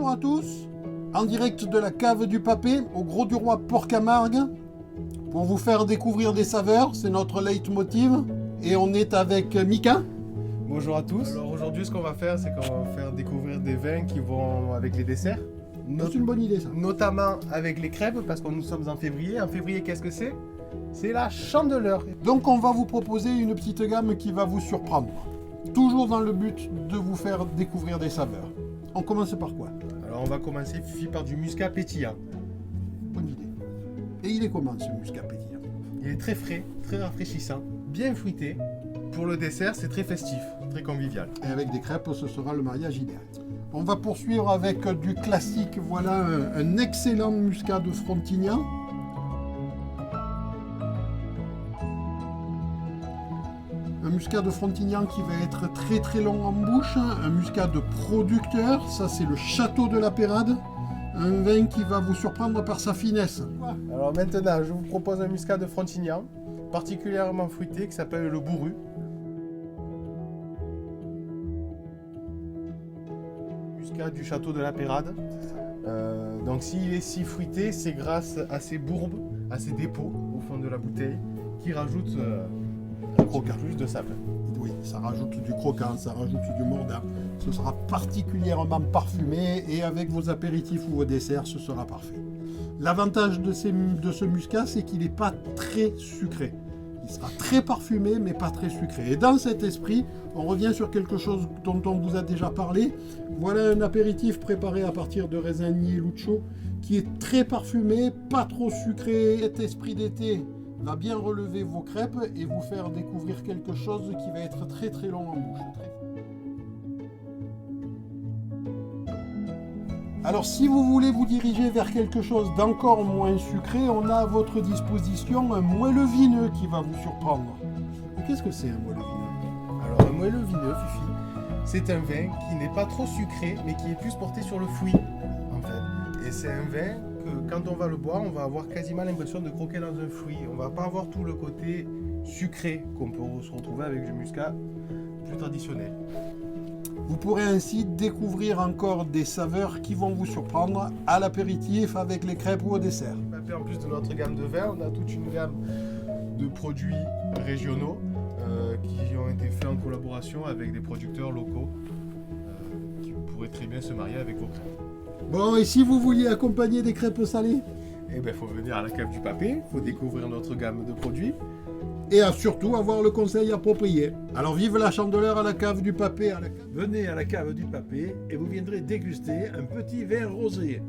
Bonjour à tous, en direct de la cave du Papé, au Gros du Roi Port-Camargue, pour vous faire découvrir des saveurs, c'est notre leitmotiv, et on est avec Mika. Bonjour à tous. Alors aujourd'hui, ce qu'on va faire, c'est qu'on va faire découvrir des vins qui vont avec les desserts. C'est une bonne idée ça. Notamment avec les crêpes, parce que nous sommes en février. En février, qu'est-ce que c'est? C'est la Chandeleur. Donc on va vous proposer une petite gamme qui va vous surprendre, toujours dans le but de vous faire découvrir des saveurs. On commence par quoi? Alors on va commencer, Fifi, par du muscat pétillant. Bonne idée. Et il est comment ce muscat pétillant? Il est très frais, très rafraîchissant, bien fruité. Pour le dessert, c'est très festif, très convivial. Et avec des crêpes, ce sera le mariage idéal. On va poursuivre avec du classique, voilà un excellent muscat de Frontignan. Un muscat de Frontignan qui va être très très long en bouche, un muscat de producteur, ça c'est le Château de la Pérade, un vin qui va vous surprendre par sa finesse. Alors maintenant, je vous propose un muscat de Frontignan, particulièrement fruité, qui s'appelle le Bourru. Muscat du Château de la Pérade. Donc s'il est si fruité, c'est grâce à ses bourbes, à ses dépôts au fond de la bouteille, qui rajoutent un croquant plus de sable. Oui, ça rajoute du croquant, ça rajoute du mordant. Ce sera particulièrement parfumé et avec vos apéritifs ou vos desserts, ce sera parfait. L'avantage de ce muscat, c'est qu'il n'est pas très sucré. Il sera très parfumé, mais pas très sucré. Et dans cet esprit, on revient sur quelque chose dont on vous a déjà parlé. Voilà un apéritif préparé à partir de raisinier Lucho, qui est très parfumé, pas trop sucré. Cet esprit d'été va bien relever vos crêpes et vous faire découvrir quelque chose qui va être très très long en bouche. Alors si vous voulez vous diriger vers quelque chose d'encore moins sucré, on a à votre disposition un moelleux vineux qui va vous surprendre. Et qu'est-ce que c'est un moelleux vineux? Alors un moelleux vineux, Fifi, c'est un vin qui n'est pas trop sucré, mais qui est plus porté sur le fruit, en fait. Et c'est un vin que quand on va le boire, on va avoir quasiment l'impression de croquer dans un fruit. On va pas avoir tout le côté sucré qu'on peut se retrouver avec du muscat plus traditionnel. Vous pourrez ainsi découvrir encore des saveurs qui vont vous surprendre à l'apéritif avec les crêpes ou au dessert. En plus de notre gamme de vins, on a toute une gamme de produits régionaux qui ont été faits en collaboration avec des producteurs locaux qui pourraient très bien se marier avec vos crêpes. Bon, et si vous vouliez accompagner des crêpes salées? Eh bien, il faut venir à la cave du Papé, il faut découvrir notre gamme de produits. Et surtout avoir le conseil approprié. Alors vive la Chandeleur à la cave du Papé. Venez à la cave du Papé et vous viendrez déguster un petit vin rosé.